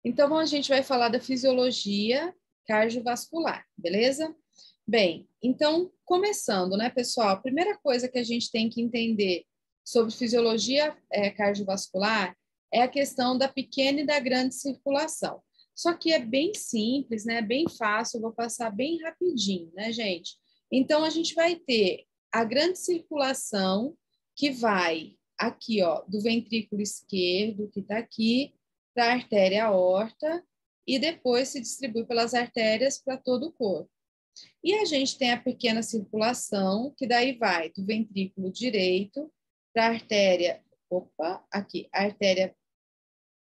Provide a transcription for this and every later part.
Então, a gente vai falar da fisiologia cardiovascular, beleza? Bem, então, começando, né, pessoal? A primeira coisa que a gente tem que entender sobre fisiologia cardiovascular é a questão da pequena e da grande circulação. Só que é bem simples, né? Bem fácil, eu vou passar bem rapidinho, né, gente? Então, a gente vai ter a grande circulação que vai aqui, ó, do ventrículo esquerdo, que está aqui, para a artéria aorta, e depois se distribui pelas artérias para todo o corpo. E a gente tem a pequena circulação, que daí vai do ventrículo direito para a artéria, aqui, a artéria,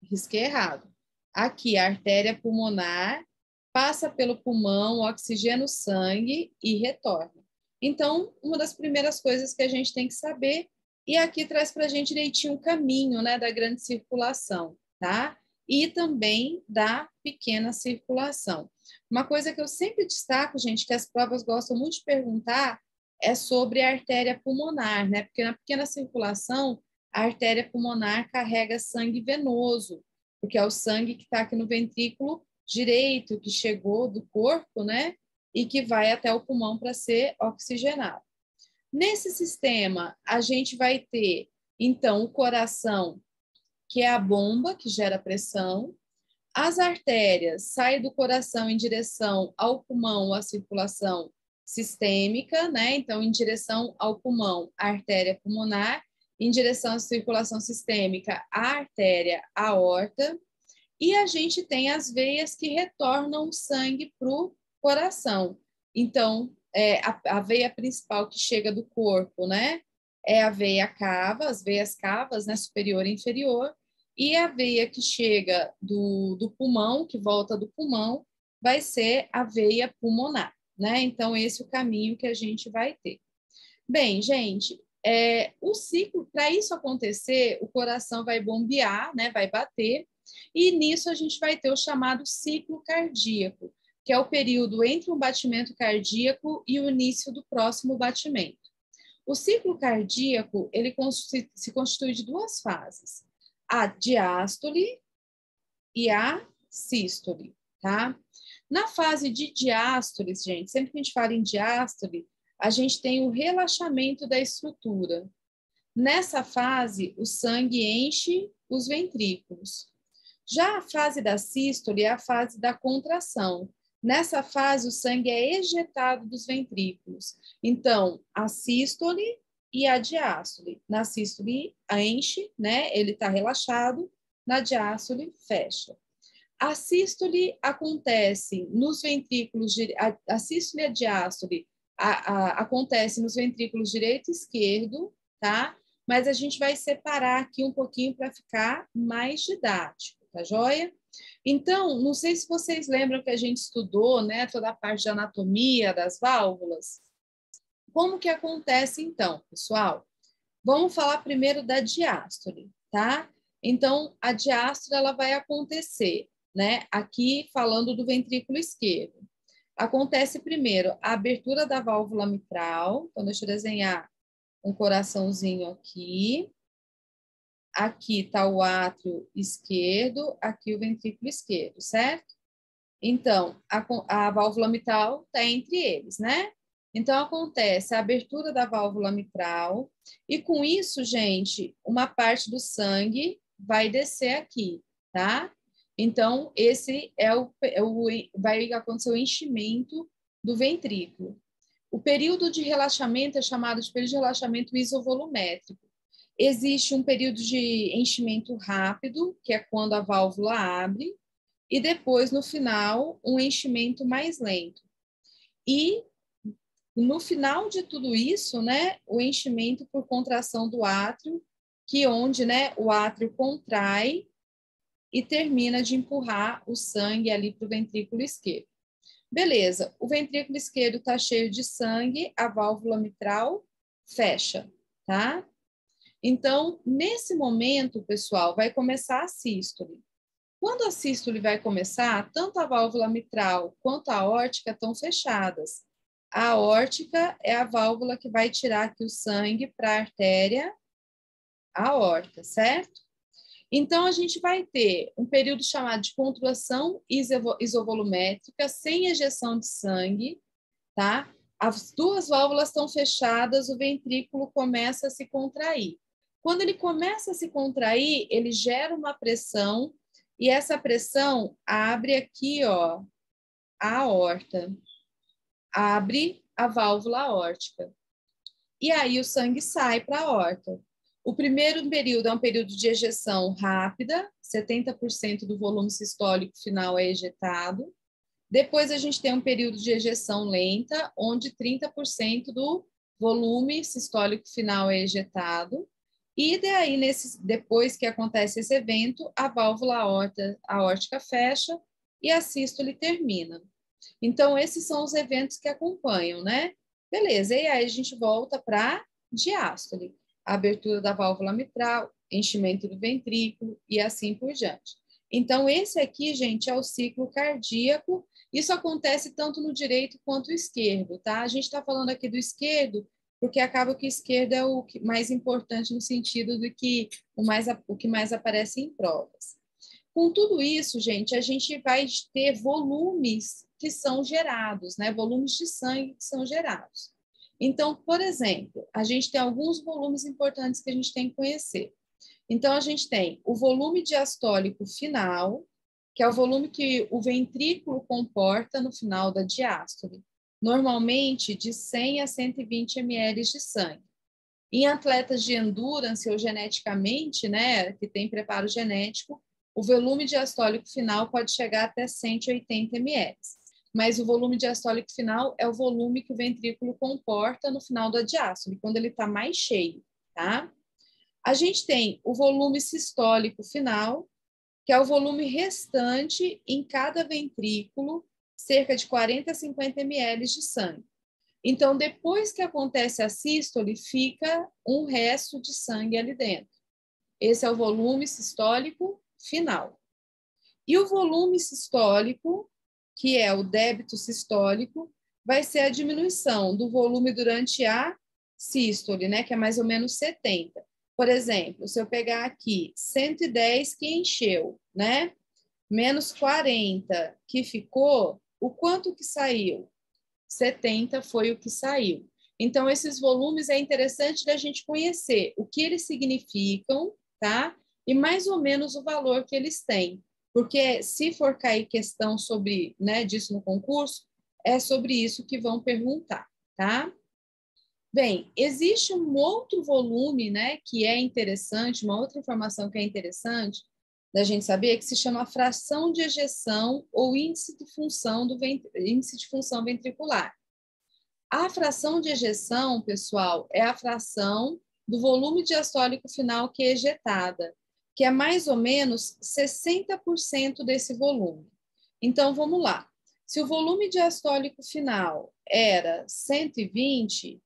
risquei errado, aqui a artéria pulmonar, passa pelo pulmão, oxigena o sangue e retorna. Então, uma das primeiras coisas que a gente tem que saber, e aqui traz para a gente direitinho o caminho, né, da grande circulação, tá? E também da pequena circulação. Uma coisa que eu sempre destaco, gente, que as provas gostam muito de perguntar, é sobre a artéria pulmonar, né? Porque na pequena circulação, a artéria pulmonar carrega sangue venoso, porque é o sangue que está aqui no ventrículo direito, que chegou do corpo, né? E que vai até o pulmão para ser oxigenado. Nesse sistema, a gente vai ter, então, o coração, que é a bomba que gera pressão, as artérias saem do coração em direção ao pulmão, a circulação sistêmica, né? Então, em direção ao pulmão, a artéria pulmonar, em direção à circulação sistêmica, a artéria aorta, e a gente tem as veias que retornam o sangue para o coração. Então, a veia principal que chega do corpo, né? É a veia cava, as veias cavas, né? Superior e inferior. E a veia que chega do pulmão, que volta do pulmão, vai ser a veia pulmonar, né? Então, esse é o caminho que a gente vai ter. Bem, gente, o ciclo, para isso acontecer, o coração vai bombear, né? Vai bater, e nisso a gente vai ter o chamado ciclo cardíaco, que é o período entre um batimento cardíaco e o início do próximo batimento. O ciclo cardíaco, ele se constitui de duas fases, a diástole e a sístole, tá? Na fase de diástole, gente, sempre que a gente fala em diástole, a gente tem o relaxamento da estrutura. Nessa fase, o sangue enche os ventrículos. Já a fase da sístole é a fase da contração. Nessa fase, o sangue é ejetado dos ventrículos. Então, a sístole e a diástole. Na sístole, enche, né? Ele está relaxado. Na diástole, fecha. A sístole acontece nos ventrículos, a sístole e a diástole acontece nos ventrículos direito e esquerdo, tá? Mas a gente vai separar aqui um pouquinho para ficar mais didático, tá joia? Então, não sei se vocês lembram que a gente estudou, né, toda a parte de anatomia das válvulas. Como que acontece então, pessoal? Vamos falar primeiro da diástole, tá? Então, a diástole ela vai acontecer, né? Aqui falando do ventrículo esquerdo. Acontece primeiro a abertura da válvula mitral. Então, deixa eu desenhar um coraçãozinho aqui. Aqui está o átrio esquerdo, aqui o ventrículo esquerdo, certo? Então, a válvula mitral está entre eles, né? Então, acontece a abertura da válvula mitral, e com isso, gente, uma parte do sangue vai descer aqui, tá? Então, esse vai acontecer o enchimento do ventrículo. O período de relaxamento é chamado de período de relaxamento isovolumétrico. Existe um período de enchimento rápido, que é quando a válvula abre, e depois, no final, um enchimento mais lento. E, no final de tudo isso, né, o enchimento por contração do átrio, que onde, né, o átrio contrai e termina de empurrar o sangue ali para o ventrículo esquerdo. Beleza, o ventrículo esquerdo está cheio de sangue, a válvula mitral fecha, tá? Então, nesse momento, pessoal, vai começar a sístole. Quando a sístole vai começar, tanto a válvula mitral quanto a aórtica estão fechadas. A aórtica é a válvula que vai tirar aqui o sangue para a artéria aorta, certo? Então, a gente vai ter um período chamado de contração isovolumétrica, sem ejeção de sangue, tá? As duas válvulas estão fechadas, o ventrículo começa a se contrair. Quando ele começa a se contrair, ele gera uma pressão, e essa pressão abre aqui, ó, a aorta, abre a válvula aórtica. E aí o sangue sai para a aorta. O primeiro período é um período de ejeção rápida, 70% do volume sistólico final é ejetado. Depois a gente tem um período de ejeção lenta, onde 30% do volume sistólico final é ejetado. E daí, depois que acontece esse evento, a válvula aórtica fecha e a sístole termina. Então, esses são os eventos que acompanham, né? Beleza, e aí a gente volta para diástole, a abertura da válvula mitral, enchimento do ventrículo e assim por diante. Então, esse aqui, gente, é o ciclo cardíaco. Isso acontece tanto no direito quanto no esquerdo, tá? A gente está falando aqui do esquerdo, porque acaba que o esquerdo é o mais importante no sentido de que o que mais aparece em provas. Com tudo isso, gente, a gente vai ter volumes que são gerados, né? Volumes de sangue que são gerados. Então, por exemplo, a gente tem alguns volumes importantes que a gente tem que conhecer. Então, a gente tem o volume diastólico final, que é o volume que o ventrículo comporta no final da diástole, normalmente de 100 a 120 ml de sangue. Em atletas de endurance ou geneticamente, né, que tem preparo genético, o volume diastólico final pode chegar até 180 ml. Mas o volume diastólico final é o volume que o ventrículo comporta no final da diástole, quando ele está mais cheio, tá? A gente tem o volume sistólico final, que é o volume restante em cada ventrículo, cerca de 40 a 50 ml de sangue. Então, depois que acontece a sístole, fica um resto de sangue ali dentro. Esse é o volume sistólico final. E o volume sistólico, que é o débito sistólico, vai ser a diminuição do volume durante a sístole, né, que é mais ou menos 70. Por exemplo, se eu pegar aqui 110 que encheu, né, menos 40 que ficou, o quanto que saiu? 70 foi o que saiu. Então, esses volumes é interessante da gente conhecer o que eles significam, tá? E mais ou menos o valor que eles têm. Porque se for cair questão sobre, né, disso no concurso, é sobre isso que vão perguntar, tá? Bem, existe um outro volume, né, que é interessante, uma outra informação que é interessante da gente saber, que se chama fração de ejeção ou índice de função ventricular. A fração de ejeção, pessoal, é a fração do volume diastólico final que é ejetada, que é mais ou menos 60% desse volume. Então, vamos lá. Se o volume diastólico final era 120,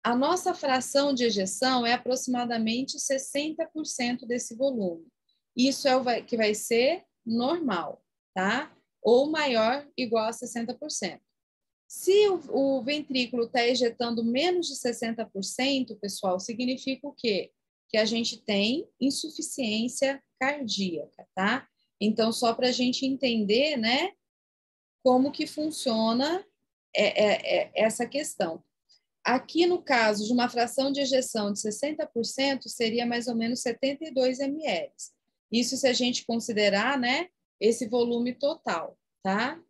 a nossa fração de ejeção é aproximadamente 60% desse volume. Isso é o que vai ser normal, tá? Ou maior, igual a 60%. Se o ventrículo está ejetando menos de 60%, pessoal, significa o quê? Que a gente tem insuficiência cardíaca, tá? Então, só para a gente entender, né, como que funciona essa questão. Aqui, no caso de uma fração de ejeção de 60%, seria mais ou menos 72 ml. Isso se a gente considerar, né, esse volume total, tá?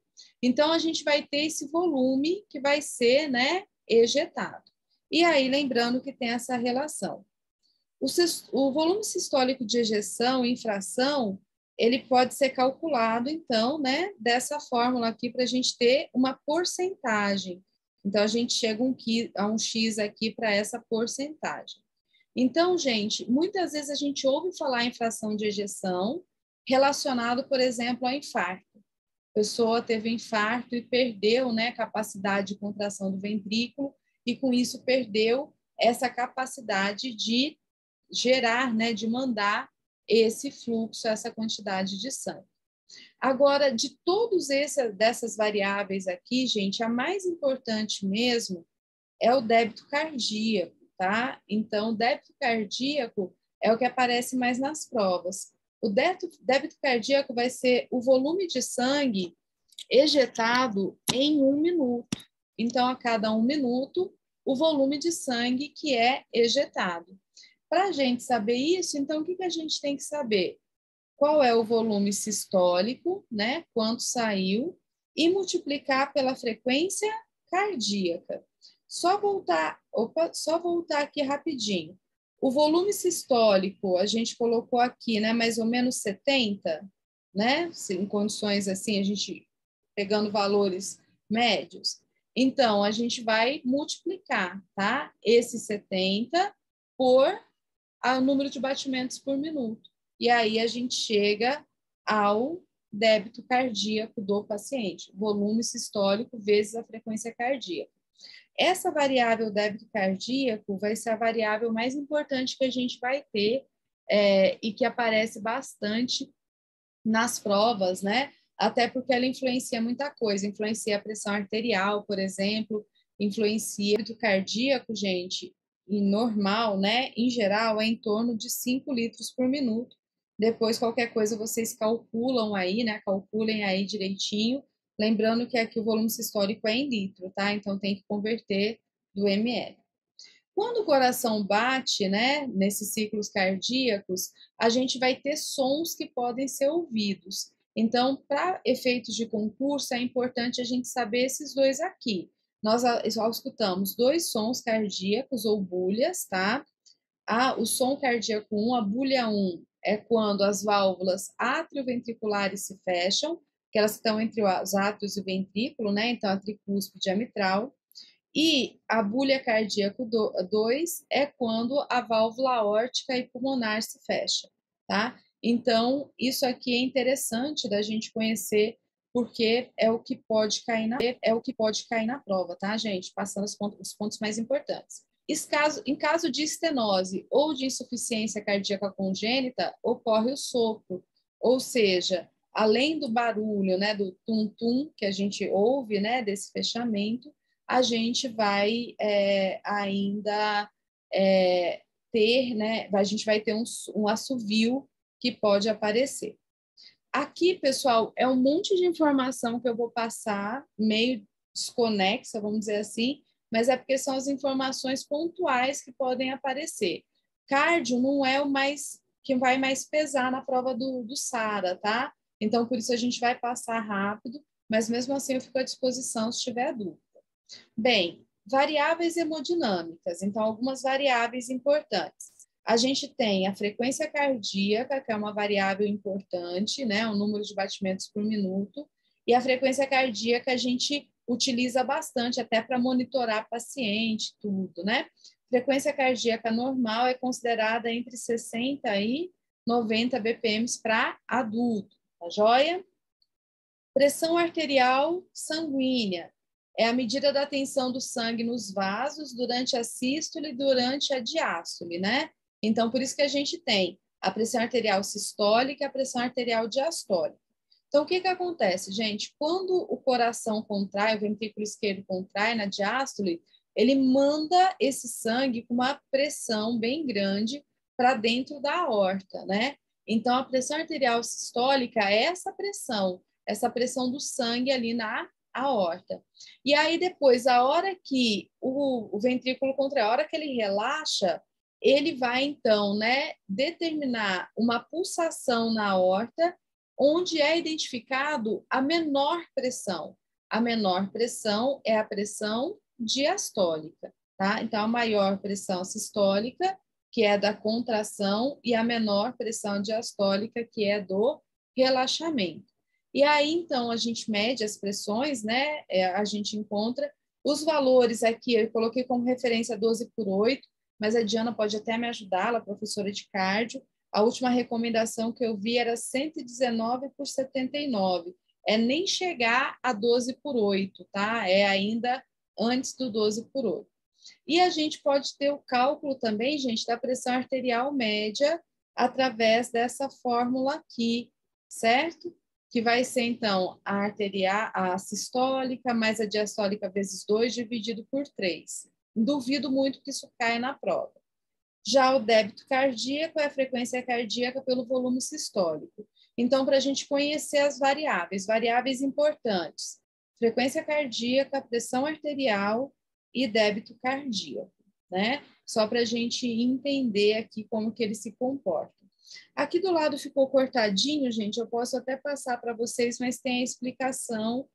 Então, a gente vai ter esse volume que vai ser, né, ejetado. E aí, lembrando que tem essa relação. O volume sistólico de ejeção em fração, ele pode ser calculado, então, né, dessa fórmula aqui, para a gente ter uma porcentagem. Então, a gente chega a um X aqui para essa porcentagem. Então, gente, muitas vezes a gente ouve falar em fração de ejeção relacionado, por exemplo, ao infarto. A pessoa teve infarto e perdeu, né, capacidade de contração do ventrículo e, com isso, perdeu essa capacidade de gerar, né, de mandar esse fluxo, essa quantidade de sangue. Agora, de todas dessas variáveis aqui, gente, a mais importante mesmo é o débito cardíaco, tá? Então, o débito cardíaco é o que aparece mais nas provas. O débito cardíaco vai ser o volume de sangue ejetado em 1 minuto. Então, a cada 1 minuto, o volume de sangue que é ejetado. Para a gente saber isso, então, o que a gente tem que saber? Qual é o volume sistólico, né? Quanto saiu, e multiplicar pela frequência cardíaca. Só voltar aqui rapidinho. O volume sistólico, a gente colocou aqui, né? Mais ou menos 70, né? Em condições assim, a gente pegando valores médios. Então, a gente vai multiplicar, tá? Esse 70 por o número de batimentos por minuto. E aí a gente chega ao débito cardíaco do paciente, volume sistólico vezes a frequência cardíaca. Essa variável débito cardíaco vai ser a variável mais importante que a gente vai ter e que aparece bastante nas provas, né? Até porque ela influencia muita coisa, influencia a pressão arterial, por exemplo, influencia o débito cardíaco, gente, em normal, né? Em geral, é em torno de 5 litros por minuto. Depois, qualquer coisa, vocês calculam aí, né? Calculem aí direitinho. Lembrando que aqui o volume sistólico é em litro, tá? Então, tem que converter do ml. Quando o coração bate, né, nesses ciclos cardíacos, a gente vai ter sons que podem ser ouvidos. Então, para efeitos de concurso, é importante a gente saber esses dois aqui. Nós só escutamos 2 sons cardíacos ou bulhas, tá? O som cardíaco 1, a bulha 1, é quando as válvulas atrioventriculares se fecham, que elas estão entre os átrios e o ventrículo, né? Então, a tricúspide e a mitral. E a bulha cardíaco 2 é quando a válvula aórtica e pulmonar se fecha, tá? Então, isso aqui é interessante da gente conhecer, porque é o que pode cair na prova, tá, gente? Passando os pontos mais importantes. Em caso de estenose ou de insuficiência cardíaca congênita, ocorre o sopro, ou seja, além do barulho, né, do tum-tum que a gente ouve, né, desse fechamento, a gente vai ainda ter, né, a gente vai ter um assovio que pode aparecer. Aqui, pessoal, é um monte de informação que eu vou passar, meio desconexa, vamos dizer assim, mas é porque são as informações pontuais que podem aparecer. Cardio não é o mais que vai mais pesar na prova do SARA, tá? Então, por isso a gente vai passar rápido, mas mesmo assim eu fico à disposição se tiver dúvida. Bem, variáveis hemodinâmicas, então algumas variáveis importantes. A gente tem a frequência cardíaca, que é uma variável importante, né, o número de batimentos por minuto, e a frequência cardíaca a gente utiliza bastante até para monitorar paciente, tudo, né? Frequência cardíaca normal é considerada entre 60 e 90 BPM para adulto, tá joia? Pressão arterial sanguínea é a medida da tensão do sangue nos vasos durante a sístole e durante a diástole, né? Então, por isso que a gente tem a pressão arterial sistólica e a pressão arterial diastólica. Então, o que acontece, gente? Quando o coração contrai, o ventrículo esquerdo contrai na diástole, ele manda esse sangue com uma pressão bem grande para dentro da aorta, né? Então, a pressão arterial sistólica é essa pressão do sangue ali na aorta. E aí, depois, a hora que o ventrículo contrai, a hora que ele relaxa, ele vai, então, né, determinar uma pulsação na aorta, onde é identificado a menor pressão. A menor pressão é a pressão diastólica, tá? Então, a maior pressão sistólica, que é da contração, e a menor pressão diastólica, que é do relaxamento. E aí, então, a gente mede as pressões, né? A gente encontra os valores aqui, eu coloquei como referência 12/8, mas a Diana pode até me ajudar, ela é professora de cardio. A última recomendação que eu vi era 119/79. É nem chegar a 12/8, tá? É ainda antes do 12/8. E a gente pode ter o cálculo também, gente, da pressão arterial média através dessa fórmula aqui, certo? Que vai ser, então, a sistólica mais a diastólica vezes 2 dividido por 3. Duvido muito que isso caia na prova. Já o débito cardíaco é a frequência cardíaca pelo volume sistólico. Então, para a gente conhecer as variáveis importantes, frequência cardíaca, pressão arterial e débito cardíaco, né? Só para a gente entender aqui como que ele se comporta. Aqui do lado ficou cortadinho, gente, eu posso até passar para vocês, mas tem a explicação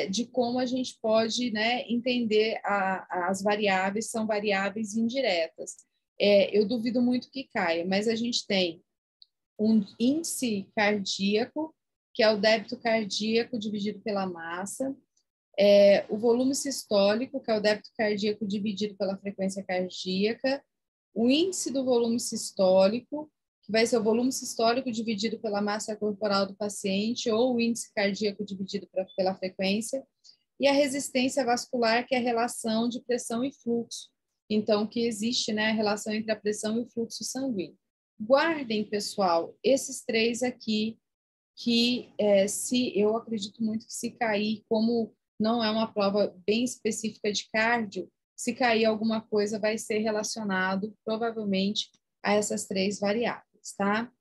de como a gente pode, né, entender as variáveis, são variáveis indiretas. Eu duvido muito que caia, mas a gente tem um índice cardíaco, que é o débito cardíaco dividido pela massa, o volume sistólico, que é o débito cardíaco dividido pela frequência cardíaca, o índice do volume sistólico, que vai ser o volume sistólico dividido pela massa corporal do paciente, ou o índice cardíaco dividido pela frequência, e a resistência vascular, que é a relação de pressão e fluxo. Então, que existe, né, a relação entre a pressão e o fluxo sanguíneo. Guardem, pessoal, esses três aqui, que se eu acredito muito que se cair, como não é uma prova bem específica de cardio, se cair alguma coisa vai ser relacionado provavelmente a essas três variáveis, tá?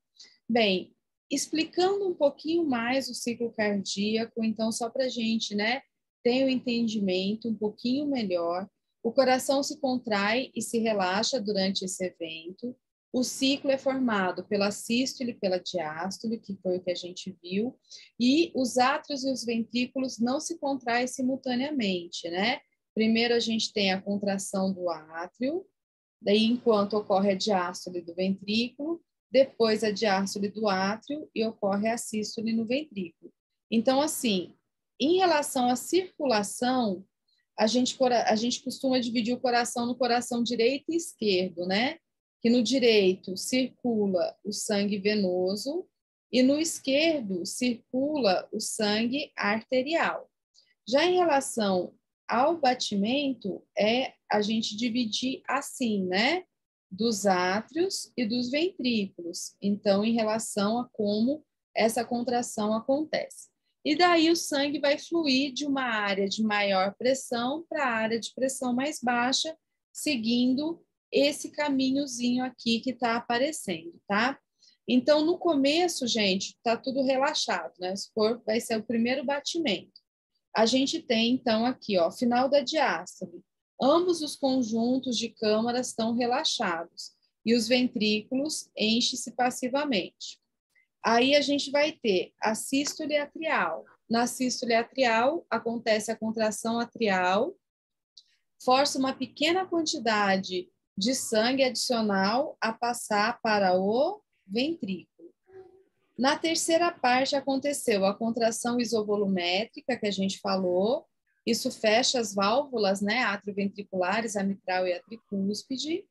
Bem, explicando um pouquinho mais o ciclo cardíaco, então só para a gente, né, ter o entendimento um pouquinho melhor, o coração se contrai e se relaxa durante esse evento. O ciclo é formado pela sístole e pela diástole, que foi o que a gente viu, e os átrios e os ventrículos não se contraem simultaneamente, né? Primeiro a gente tem a contração do átrio, daí enquanto ocorre a diástole do ventrículo, depois a diástole do átrio e ocorre a sístole no ventrículo. Então, assim, em relação à circulação, a gente costuma dividir o coração no coração direito e esquerdo, né? Que no direito circula o sangue venoso e no esquerdo circula o sangue arterial. Já em relação ao batimento, a gente dividir assim, né? Dos átrios e dos ventrículos. Então, em relação a como essa contração acontece. E daí o sangue vai fluir de uma área de maior pressão para a área de pressão mais baixa, seguindo esse caminhozinho aqui que está aparecendo, tá? Então, no começo, gente, está tudo relaxado, né? Se for, vai ser o primeiro batimento. A gente tem, então, aqui, ó, final da diástole. Ambos os conjuntos de câmaras estão relaxados e os ventrículos enchem-se passivamente. Aí a gente vai ter a sístole atrial. Na sístole atrial, acontece a contração atrial, força uma pequena quantidade de sangue adicional a passar para o ventrículo. Na terceira parte aconteceu a contração isovolumétrica, que a gente falou, isso fecha as válvulas, né, atrioventriculares, a mitral e a tricúspide,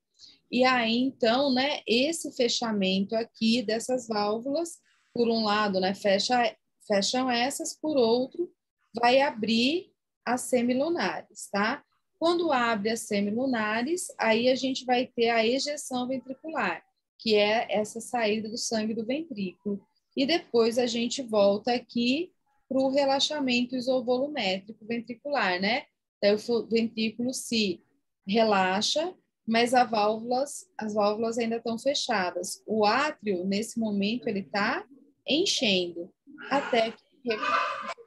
e aí, então, né, esse fechamento aqui dessas válvulas, por um lado, né, fecham essas, por outro, vai abrir as semilunares, tá? Quando abre as semilunares, aí a gente vai ter a ejeção ventricular, que é essa saída do sangue do ventrículo. E depois a gente volta aqui para o relaxamento isovolumétrico ventricular, né? Então, o ventrículo se relaxa, mas as válvulas ainda estão fechadas. O átrio, nesse momento, ele está enchendo, até que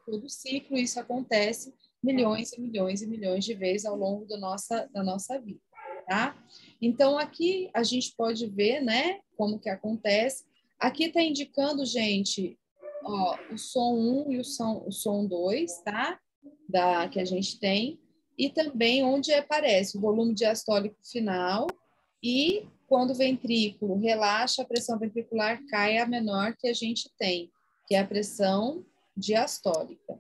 todo o ciclo, isso acontece milhões e milhões e milhões de vezes ao longo da nossa vida, tá? Então, aqui a gente pode ver, né, como que acontece. Aqui está indicando, gente, ó, o som 1 e o som 2, tá? Que a gente tem. E também onde aparece o volume diastólico final e quando o ventrículo relaxa, a pressão ventricular cai a menor que a gente tem, que é a pressão diastólica.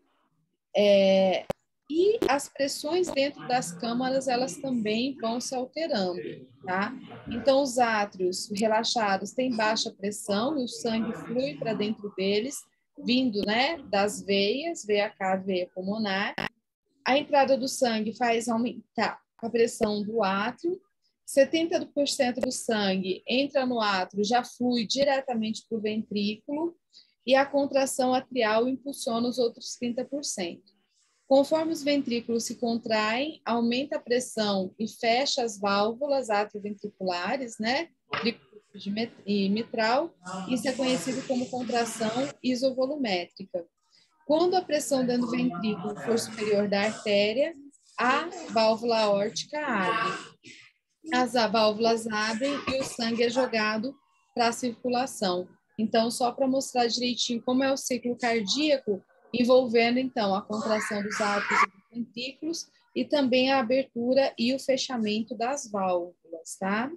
E as pressões dentro das câmaras, elas também vão se alterando, tá? Então, os átrios relaxados têm baixa pressão e o sangue flui para dentro deles, vindo, né, das veias, veia cava, veia pulmonar. A entrada do sangue faz aumentar a pressão do átrio. 70% do sangue entra no átrio, já flui diretamente para o ventrículo e a contração atrial impulsiona os outros 30%. Conforme os ventrículos se contraem, aumenta a pressão e fecha as válvulas atrioventriculares, né? E mitral. Isso é conhecido como contração isovolumétrica. Quando a pressão dentro do ventrículo for superior da artéria, a válvula aórtica abre. As válvulas abrem e o sangue é jogado para a circulação. Então, só para mostrar direitinho como é o ciclo cardíaco, envolvendo, então, a contração dos átrios e dos ventrículos e também a abertura e o fechamento das válvulas, tá?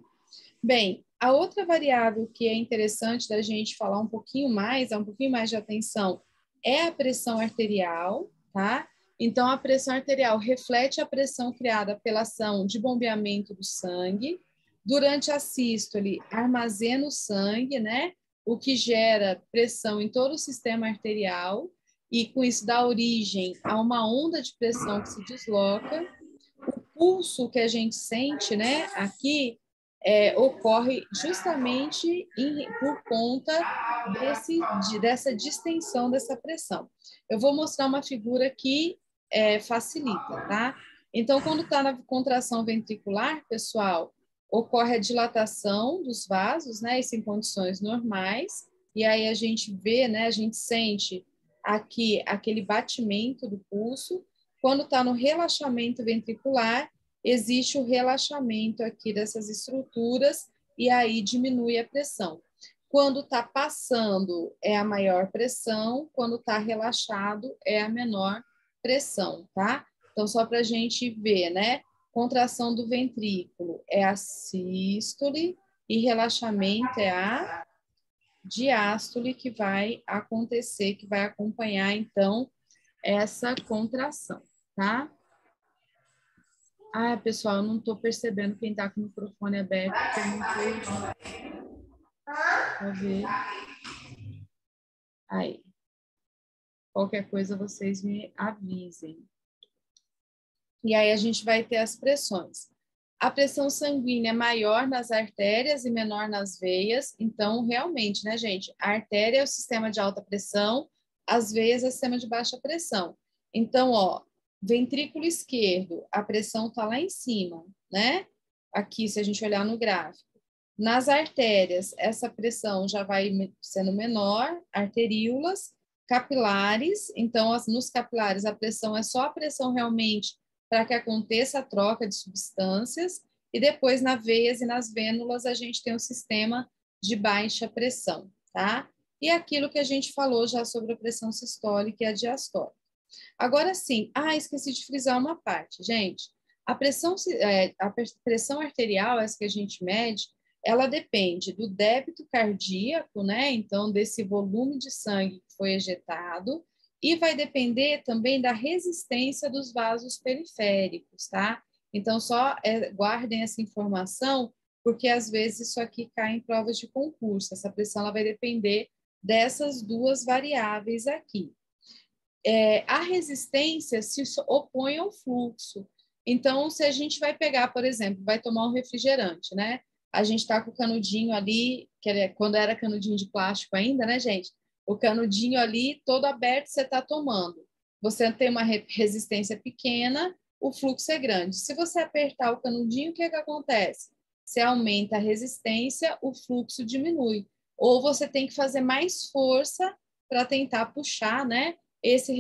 Bem, a outra variável que é interessante da gente falar um pouquinho mais, dar um pouquinho mais de atenção, é a pressão arterial, tá? Então, a pressão arterial reflete a pressão criada pela ação de bombeamento do sangue. Durante a sístole, armazena o sangue, né? O que gera pressão em todo o sistema arterial e, com isso, dá origem a uma onda de pressão que se desloca. O pulso que a gente sente, né, aqui, ocorre justamente por conta dessa distensão dessa pressão. Eu vou mostrar uma figura que facilita, tá? Então, quando está na contração ventricular, pessoal, ocorre a dilatação dos vasos, né? Isso em condições normais. E aí a gente vê, né? A gente sente aqui aquele batimento do pulso. Quando está no relaxamento ventricular, existe o relaxamento aqui dessas estruturas e aí diminui a pressão. Quando está passando, é a maior pressão, quando está relaxado, é a menor pressão, tá? Então, só para a gente ver, né? Contração do ventrículo é a sístole e relaxamento é a diástole que vai acontecer, que vai acompanhar, então, essa contração, tá? Ah, pessoal, eu não estou percebendo quem está com o microfone aberto, porque eu não estou ouvindo. Vou ver. Aí. Qualquer coisa, vocês me avisem. E aí a gente vai ter as pressões. A pressão sanguínea é maior nas artérias e menor nas veias. Então, realmente, né, gente? A artéria é o sistema de alta pressão, as veias é o sistema de baixa pressão. Então, ó, ventrículo esquerdo, a pressão está lá em cima, né? Aqui, se a gente olhar no gráfico. Nas artérias, essa pressão já vai sendo menor, arteríolas, capilares. Então, nos capilares, a pressão é só a pressão realmente para que aconteça a troca de substâncias. E depois, nas veias e nas vênulas, a gente tem um sistema de baixa pressão, tá? E aquilo que a gente falou já sobre a pressão sistólica e a diastólica. Agora sim, esqueci de frisar uma parte, gente. A pressão arterial, essa que a gente mede, ela depende do débito cardíaco, né? Então, desse volume de sangue que foi ejetado, e vai depender também da resistência dos vasos periféricos, tá? Então, só guardem essa informação, porque às vezes isso aqui cai em provas de concurso. Essa pressão ela vai depender dessas duas variáveis aqui. A resistência se opõe ao fluxo. Então, se a gente vai pegar, por exemplo, vai tomar um refrigerante, né? A gente está com o canudinho ali, quando era canudinho de plástico ainda, né, gente? O canudinho ali todo aberto, você está tomando. Você tem uma resistência pequena, o fluxo é grande. Se você apertar o canudinho, o que acontece? Você aumenta a resistência, o fluxo diminui. Ou você tem que fazer mais força para tentar puxar, né, esse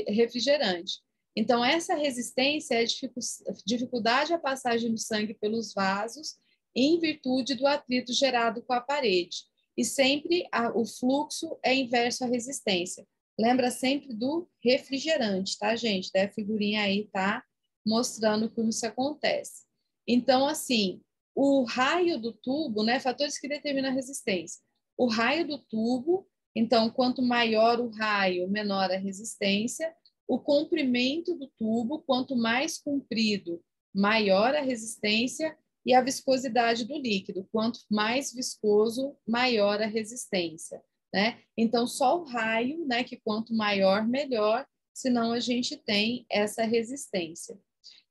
refrigerante. Então, essa resistência é a dificuldade à passagem do sangue pelos vasos em virtude do atrito gerado com a parede. E sempre o fluxo é inverso à resistência. Lembra sempre do refrigerante, tá, gente? Da figurinha aí tá mostrando como isso acontece. Então, assim, o raio do tubo, né, fatores que determinam a resistência. O raio do tubo, então, quanto maior o raio, menor a resistência. O comprimento do tubo, quanto mais comprido, maior a resistência. E a viscosidade do líquido, quanto mais viscoso, maior a resistência, né? Então, só o raio, né, que quanto maior, melhor, senão a gente tem essa resistência.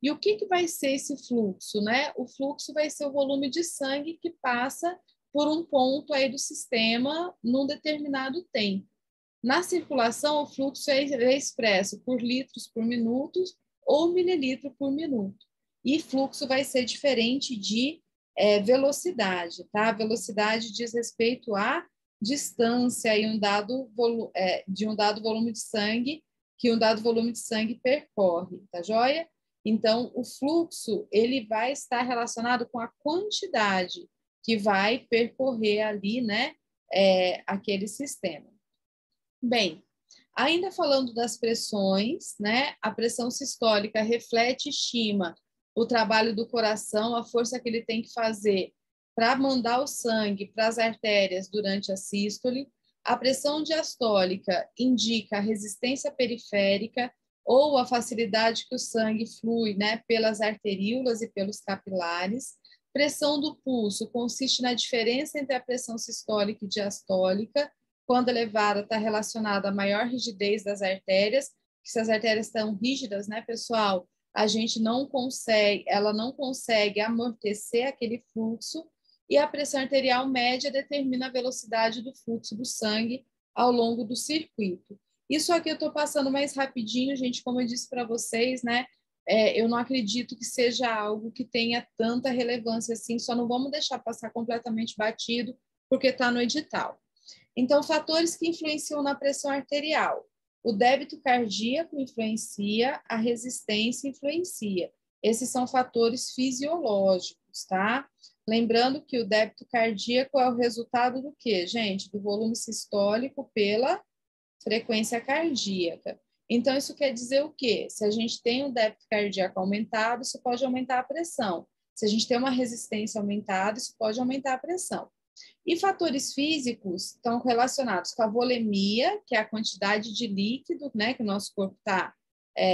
E o que vai ser esse fluxo, né? O fluxo vai ser o volume de sangue que passa por um ponto aí do sistema num determinado tempo. Na circulação, o fluxo é expresso por litros por minuto ou mililitro por minuto. E fluxo vai ser diferente de velocidade, tá? Velocidade diz respeito à distância e de um dado volume de sangue que um dado volume de sangue percorre, tá joia? Então, o fluxo, ele vai estar relacionado com a quantidade que vai percorrer ali, né, aquele sistema. Bem, ainda falando das pressões, né, a pressão sistólica reflete e estima o trabalho do coração, a força que ele tem que fazer para mandar o sangue para as artérias durante a sístole. A pressão diastólica indica a resistência periférica ou a facilidade que o sangue flui, né, pelas arteríolas e pelos capilares. Pressão do pulso consiste na diferença entre a pressão sistólica e diastólica. Quando elevada, está relacionada à maior rigidez das artérias. Se as artérias estão rígidas, né, pessoal, ela não consegue amortecer aquele fluxo, e a pressão arterial média determina a velocidade do fluxo do sangue ao longo do circuito. Isso aqui eu estou passando mais rapidinho, gente, como eu disse para vocês, né? Eu não acredito que seja algo que tenha tanta relevância assim, só não vamos deixar passar completamente batido, porque está no edital. Então, fatores que influenciam na pressão arterial. O débito cardíaco influencia, a resistência influencia. Esses são fatores fisiológicos, tá? Lembrando que o débito cardíaco é o resultado do quê, gente? Do volume sistólico pela frequência cardíaca. Então, isso quer dizer o quê? Se a gente tem um débito cardíaco aumentado, isso pode aumentar a pressão. Se a gente tem uma resistência aumentada, isso pode aumentar a pressão. E fatores físicos estão relacionados com a volemia, que é a quantidade de líquido, né, que o nosso corpo está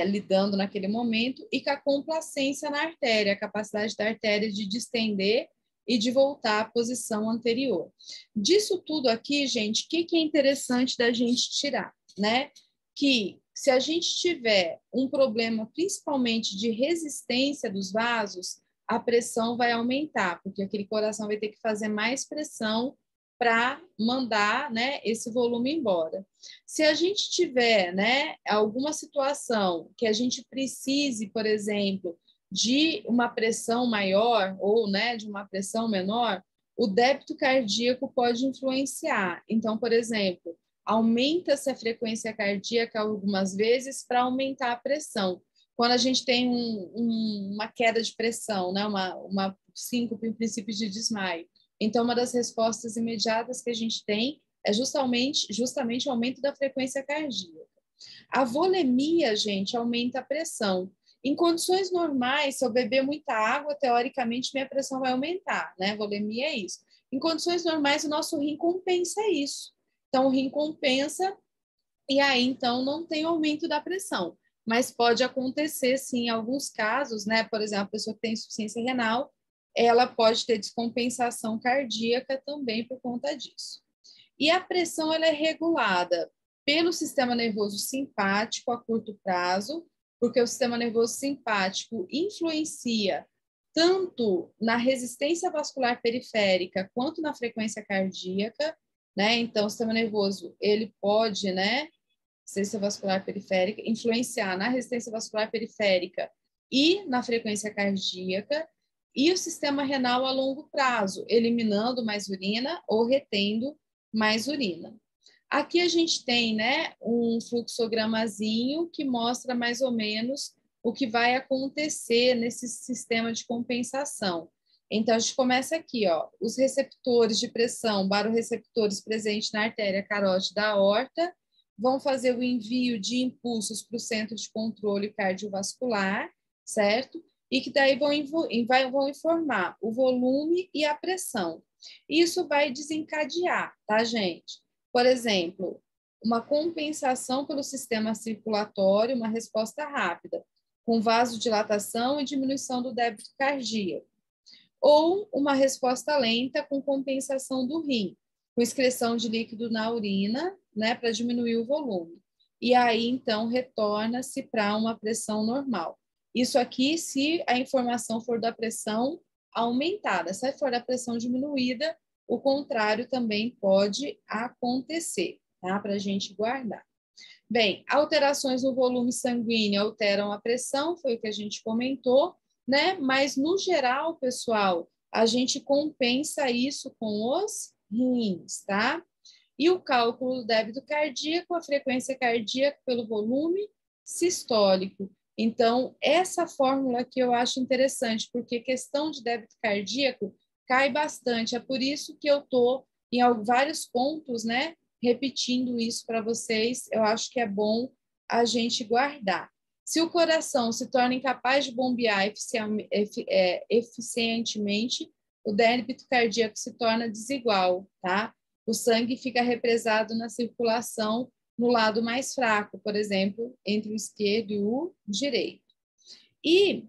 lidando naquele momento, e com a complacência na artéria, a capacidade da artéria de distender e de voltar à posição anterior. Disso tudo aqui, gente, o que é interessante da gente tirar, né? Que se a gente tiver um problema, principalmente de resistência dos vasos, a pressão vai aumentar, porque aquele coração vai ter que fazer mais pressão para mandar, né, esse volume embora. Se a gente tiver, né, alguma situação que a gente precise, por exemplo, de uma pressão maior ou, né, de uma pressão menor, o débito cardíaco pode influenciar. Então, por exemplo, aumenta-se a frequência cardíaca algumas vezes para aumentar a pressão. Quando a gente tem uma queda de pressão, né, uma síncope, um princípio de desmaio. Então, uma das respostas imediatas que a gente tem é justamente o aumento da frequência cardíaca. A volemia, gente, aumenta a pressão. Em condições normais, se eu beber muita água, teoricamente minha pressão vai aumentar, né? Volemia é isso. Em condições normais, o nosso rim compensa isso. Então, o rim compensa e aí, então, não tem aumento da pressão. Mas pode acontecer, sim, em alguns casos, né? Por exemplo, a pessoa que tem insuficiência renal, ela pode ter descompensação cardíaca também por conta disso. E a pressão, ela é regulada pelo sistema nervoso simpático a curto prazo, porque o sistema nervoso simpático influencia tanto na resistência vascular periférica quanto na frequência cardíaca, né? Então, o sistema nervoso, ele pode, né, resistência vascular periférica, influenciar na resistência vascular periférica e na frequência cardíaca, e o sistema renal a longo prazo, eliminando mais urina ou retendo mais urina. Aqui a gente tem, né, um fluxogramazinho que mostra mais ou menos o que vai acontecer nesse sistema de compensação. Então, a gente começa aqui, ó, os receptores de pressão, baroreceptores presentes na artéria carótida da aorta, vão fazer o envio de impulsos para o centro de controle cardiovascular, certo? E que daí vão informar o volume e a pressão. Isso vai desencadear, tá, gente? Por exemplo, uma compensação pelo sistema circulatório, uma resposta rápida, com vasodilatação e diminuição do débito cardíaco. Ou uma resposta lenta com compensação do rim, com excreção de líquido na urina, né, para diminuir o volume. E aí, então, retorna-se para uma pressão normal. Isso aqui, se a informação for da pressão aumentada. Se for da pressão diminuída, o contrário também pode acontecer. tá? Para a gente guardar. Bem, alterações no volume sanguíneo alteram a pressão, foi o que a gente comentou, né? Mas, no geral, pessoal, a gente compensa isso com os rins, tá? E o cálculo do débito cardíaco, a frequência cardíaca pelo volume sistólico. Então, essa fórmula aqui eu acho interessante, porque questão de débito cardíaco cai bastante. É por isso que eu estou em vários pontos, né? Repetindo isso para vocês, eu acho que é bom a gente guardar. Se o coração se torna incapaz de bombear eficientemente, o débito cardíaco se torna desigual, tá? O sangue fica represado na circulação no lado mais fraco, por exemplo, entre o esquerdo e o direito. E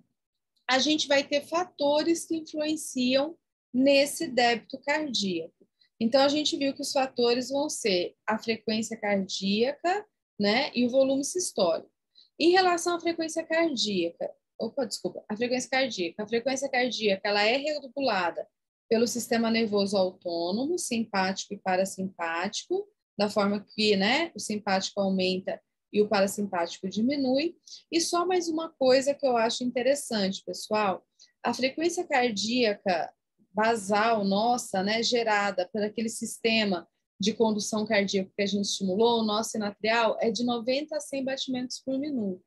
a gente vai ter fatores que influenciam nesse débito cardíaco. Então, a gente viu que os fatores vão ser a frequência cardíaca, né, e o volume sistólico. Em relação à frequência cardíaca, a frequência cardíaca, ela é regulada pelo sistema nervoso autônomo, simpático e parasimpático, da forma que, né, o simpático aumenta e o parasimpático diminui. E só mais uma coisa que eu acho interessante, pessoal, a frequência cardíaca basal nossa, né, gerada por aquele sistema de condução cardíaca que a gente estimulou, o nosso sinatrial, é de 90 a 100 batimentos por minuto.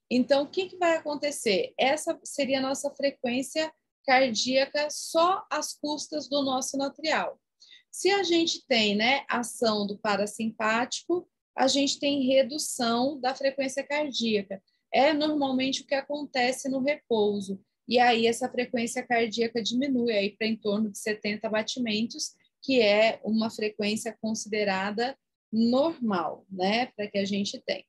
Então, o que vai acontecer? Essa seria a nossa frequência cardíaca só às custas do nosso sinatrial. Se a gente tem, né, ação do parasimpático, a gente tem redução da frequência cardíaca. É normalmente o que acontece no repouso. E aí essa frequência cardíaca diminui aí para em torno de 70 batimentos, que é uma frequência considerada normal, né, para que a gente tenha.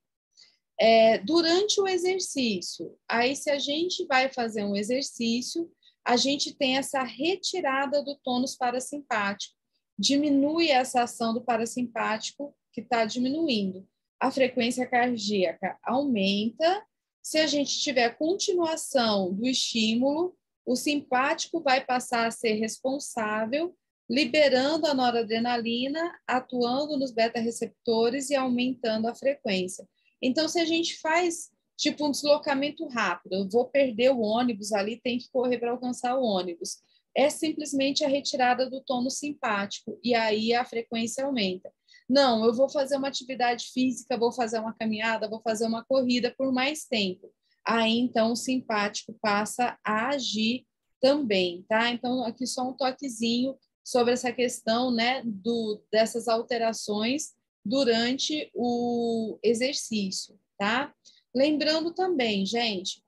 Durante o exercício, aí se a gente vai fazer um exercício, a gente tem essa retirada do tônus parasimpático, diminui essa ação do parasimpático que está diminuindo. A frequência cardíaca aumenta. Se a gente tiver continuação do estímulo, o simpático vai passar a ser responsável, liberando a noradrenalina, atuando nos beta-receptores e aumentando a frequência. Então, se a gente faz tipo um deslocamento rápido, eu vou perder o ônibus ali, tem que correr para alcançar o ônibus. É simplesmente a retirada do tônus simpático e aí a frequência aumenta. Não, eu vou fazer uma atividade física, vou fazer uma caminhada, vou fazer uma corrida por mais tempo. Aí, então, o simpático passa a agir também, tá? Então, aqui só um toquezinho sobre essa questão, né, dessas alterações durante o exercício, tá? Lembrando também, gente,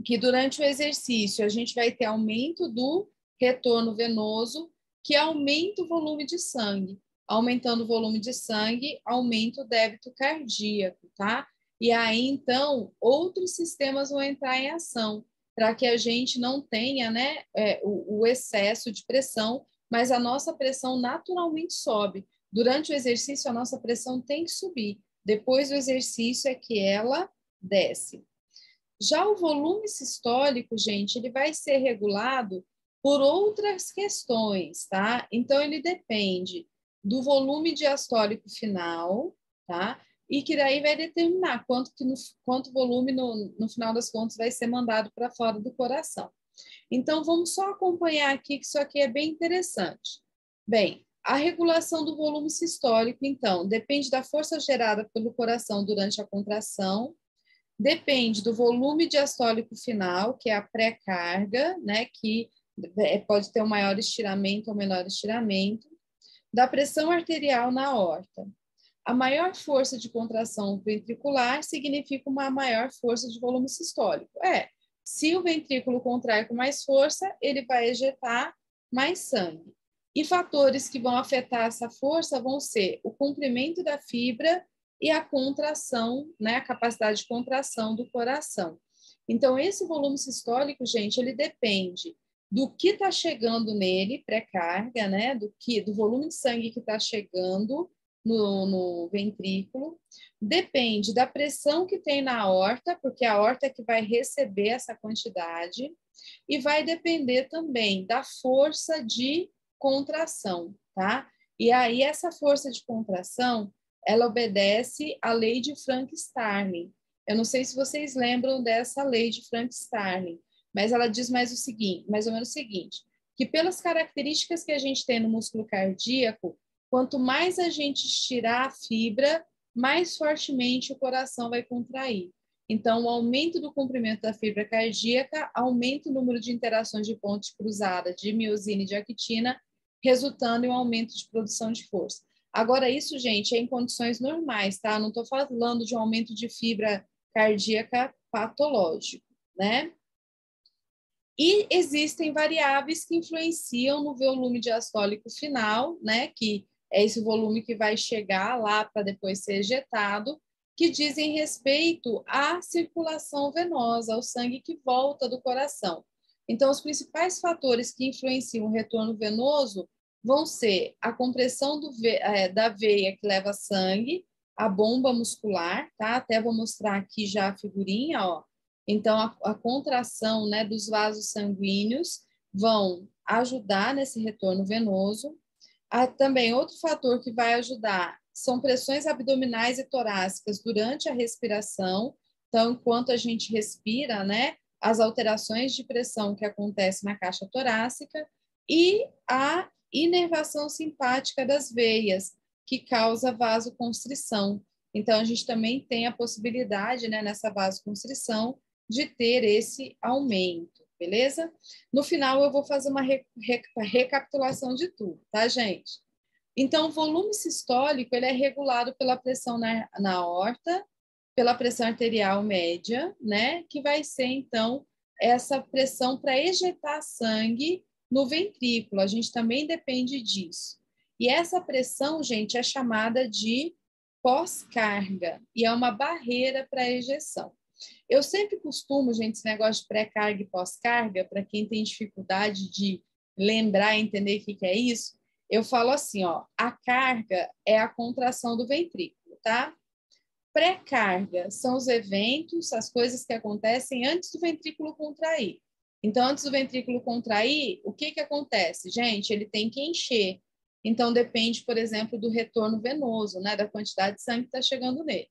que durante o exercício a gente vai ter aumento do retorno venoso, que aumenta o volume de sangue. Aumentando o volume de sangue, aumenta o débito cardíaco, tá? E aí, então, outros sistemas vão entrar em ação para que a gente não tenha, né, o excesso de pressão, mas a nossa pressão naturalmente sobe. Durante o exercício, a nossa pressão tem que subir. Depois do exercício é que ela desce. Já o volume sistólico, gente, ele vai ser regulado por outras questões, tá? Então, ele depende do volume diastólico final, tá? E que daí vai determinar quanto volume, no final das contas, vai ser mandado para fora do coração. Então, vamos só acompanhar aqui, que isso aqui é bem interessante. Bem, a regulação do volume sistólico, então, depende da força gerada pelo coração durante a contração, depende do volume diastólico final, que é a pré-carga, né, que pode ter um maior estiramento ou menor estiramento, da pressão arterial na aorta. A maior força de contração ventricular significa uma maior força de volume sistólico. Se o ventrículo contrai com mais força, ele vai ejetar mais sangue. E fatores que vão afetar essa força vão ser o comprimento da fibra e a contração, né, a capacidade de contração do coração. Então, esse volume sistólico, gente, ele depende do que está chegando nele, pré-carga, né, do volume de sangue que está chegando no ventrículo, depende da pressão que tem na aorta, porque a aorta é que vai receber essa quantidade, e vai depender também da força de contração, tá? E aí, essa força de contração ela obedece à lei de Frank-Starling. Eu não sei se vocês lembram dessa lei de Frank-Starling, mas ela diz mais ou menos o seguinte, que pelas características que a gente tem no músculo cardíaco, quanto mais a gente estirar a fibra, mais fortemente o coração vai contrair. Então, o aumento do comprimento da fibra cardíaca aumenta o número de interações de ponte cruzada de miosina e de actina, resultando em um aumento de produção de força. Agora, isso, gente, é em condições normais, tá? Não estou falando de um aumento de fibra cardíaca patológico, né? E existem variáveis que influenciam no volume diastólico final, né? Que é esse volume que vai chegar lá para depois ser ejetado, que dizem respeito à circulação venosa, ao sangue que volta do coração. Então, os principais fatores que influenciam o retorno venoso vão ser a compressão da veia que leva sangue, a bomba muscular, tá? Até vou mostrar aqui já a figurinha, ó. Então, a contração, né, dos vasos sanguíneos vão ajudar nesse retorno venoso. Também outro fator que vai ajudar são pressões abdominais e torácicas durante a respiração. Então, enquanto a gente respira, né, as alterações de pressão que acontecem na caixa torácica e a inervação simpática das veias, que causa vasoconstrição. Então, a gente também tem a possibilidade, né, nessa vasoconstrição, de ter esse aumento, beleza? No final, eu vou fazer uma recapitulação de tudo, tá, gente? Então, o volume sistólico, ele é regulado pela pressão na aorta, pela pressão arterial média, né? Que vai ser, então, essa pressão para ejetar sangue no ventrículo. A gente também depende disso. E essa pressão, gente, é chamada de pós-carga e é uma barreira para a ejeção. Eu sempre costumo, gente, esse negócio de pré-carga e pós-carga, para quem tem dificuldade de lembrar e entender o que é isso, eu falo assim, ó, a carga é a contração do ventrículo, tá? Pré-carga são os eventos, as coisas que acontecem antes do ventrículo contrair. Então, antes do ventrículo contrair, o que acontece? Gente, ele tem que encher. Então, depende, por exemplo, do retorno venoso, né? Da quantidade de sangue que está chegando nele.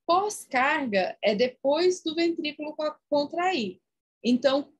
Pós-carga é depois do ventrículo contrair. Então,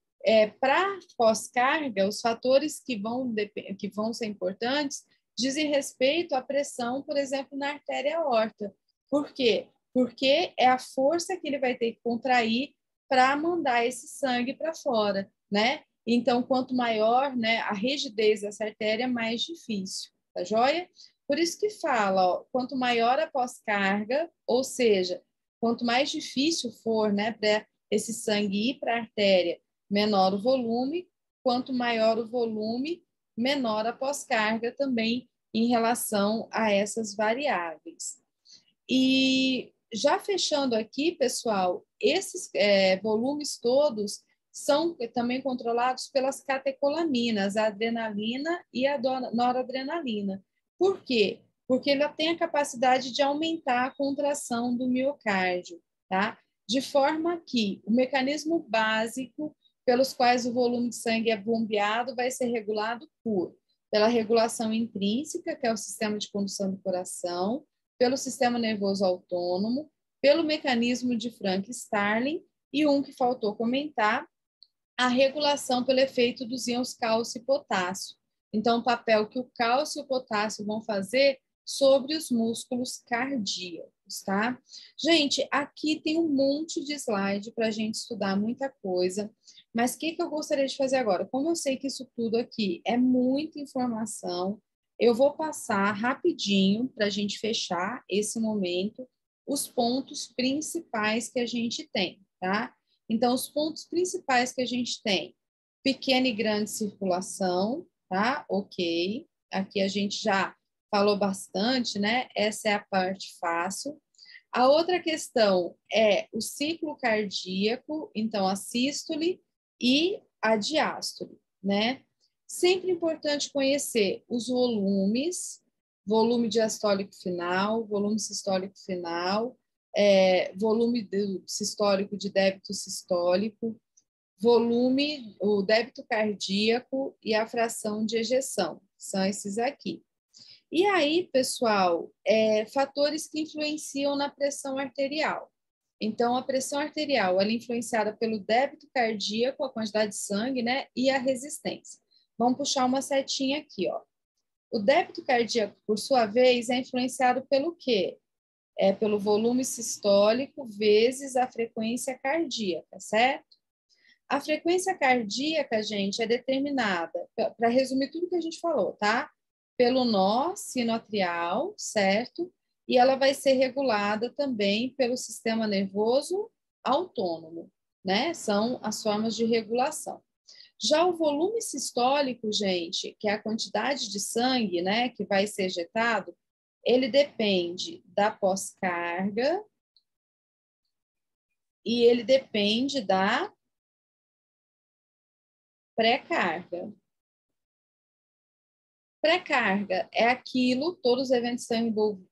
para pós-carga, os fatores que vão ser importantes dizem respeito à pressão, por exemplo, na artéria aorta. Por quê? Porque é a força que ele vai ter que contrair para mandar esse sangue para fora, né? Então, quanto maior, né, a rigidez dessa artéria, mais difícil, tá joia? Por isso que fala, ó, quanto maior a pós-carga, ou seja, quanto mais difícil for, né, para esse sangue ir para a artéria, menor o volume, quanto maior o volume, menor a pós-carga também em relação a essas variáveis. E já fechando aqui, pessoal, esses volumes todos são também controlados pelas catecolaminas, a adrenalina e a noradrenalina. Por quê? Porque ela tem a capacidade de aumentar a contração do miocárdio, tá? De forma que o mecanismo básico pelos quais o volume de sangue é bombeado vai ser regulado pela regulação intrínseca, que é o sistema de condução do coração, pelo sistema nervoso autônomo, pelo mecanismo de Frank-Starling e um que faltou comentar, a regulação pelo efeito dos íons cálcio e potássio. Então, o papel que o cálcio e o potássio vão fazer sobre os músculos cardíacos, tá? Gente, aqui tem um monte de slide para a gente estudar muita coisa, mas o que eu gostaria de fazer agora? Como eu sei que isso tudo aqui é muita informação, eu vou passar rapidinho para a gente fechar esse momento os pontos principais que a gente tem, tá? Então, os pontos principais que a gente tem, pequena e grande circulação, tá? Ok. Aqui a gente já falou bastante, né? Essa é a parte fácil. A outra questão é o ciclo cardíaco, então a sístole e a diástole, né? Sempre importante conhecer os volumes, volume diastólico final, volume sistólico final, volume sistólico de débito sistólico, volume, o débito cardíaco e a fração de ejeção. São esses aqui. E aí, pessoal, fatores que influenciam na pressão arterial. Então, a pressão arterial, ela é influenciada pelo débito cardíaco, a quantidade de sangue, né, e a resistência. Vamos puxar uma setinha aqui, ó. O débito cardíaco, por sua vez, é influenciado pelo quê? Pelo volume sistólico vezes a frequência cardíaca, certo? A frequência cardíaca, gente, é determinada, para resumir tudo que a gente falou, tá? Pelo nó sinoatrial, certo? E ela vai ser regulada também pelo sistema nervoso autônomo, né? São as formas de regulação. Já o volume sistólico, gente, que é a quantidade de sangue, né, que vai ser ejetado, ele depende da pós-carga e ele depende da pré-carga. Pré-carga é aquilo, todos os eventos estão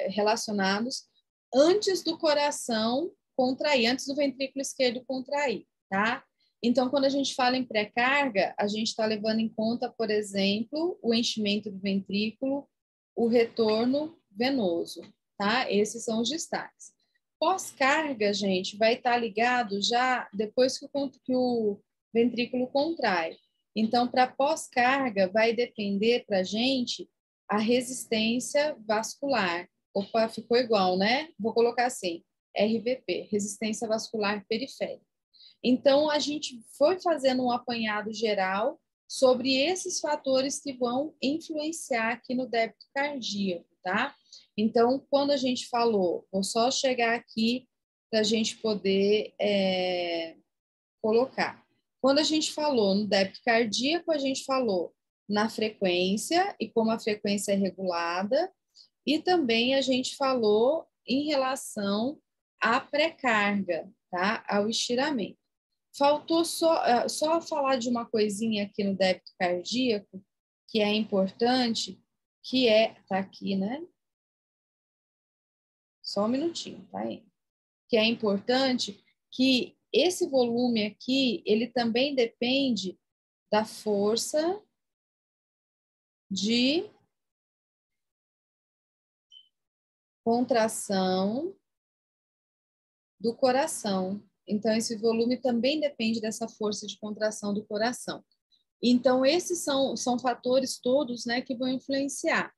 relacionados antes do coração contrair, antes do ventrículo esquerdo contrair, tá? Então, quando a gente fala em pré-carga, a gente está levando em conta, por exemplo, o enchimento do ventrículo, o retorno venoso, tá? Esses são os destaques. Pós-carga, gente, vai estar ligado já depois que o ventrículo contrai. Então, para pós-carga, vai depender para a gente a resistência vascular. Opa, ficou igual, né? Vou colocar assim, RVP, resistência vascular periférica. Então, a gente foi fazendo um apanhado geral sobre esses fatores que vão influenciar aqui no débito cardíaco, tá? Então, quando a gente falou, vou só chegar aqui para a gente poder colocar. Quando a gente falou no débito cardíaco, a gente falou na frequência e como a frequência é regulada, e também a gente falou em relação à pré-carga, tá? Ao estiramento. Faltou só falar de uma coisinha aqui no débito cardíaco, que é importante, tá aqui, né? Só um minutinho, tá aí. Que é importante que esse volume aqui, ele também depende da força de contração do coração. Então, esse volume também depende dessa força de contração do coração. Então, esses são fatores todos, né, que vão influenciar.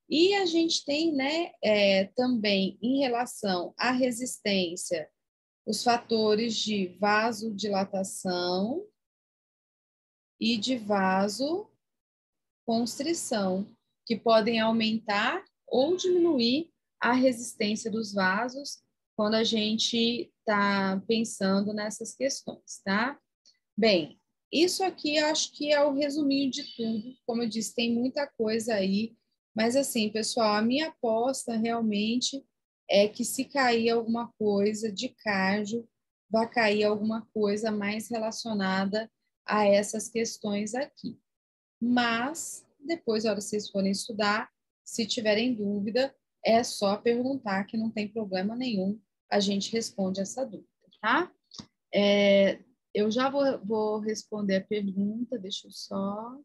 E a gente tem, né, também, em relação à resistência, os fatores de vasodilatação e de vasoconstrição, que podem aumentar ou diminuir a resistência dos vasos quando a gente está pensando nessas questões, tá? Bem, isso aqui eu acho que é o resuminho de tudo. Como eu disse, tem muita coisa aí, mas assim, pessoal, a minha aposta realmente é que se cair alguma coisa de cardio, vai cair alguma coisa mais relacionada a essas questões aqui. Mas, depois, na hora que vocês forem estudar, se tiverem dúvida, é só perguntar que não tem problema nenhum, a gente responde essa dúvida, tá? Eu já vou responder a pergunta, deixa eu só...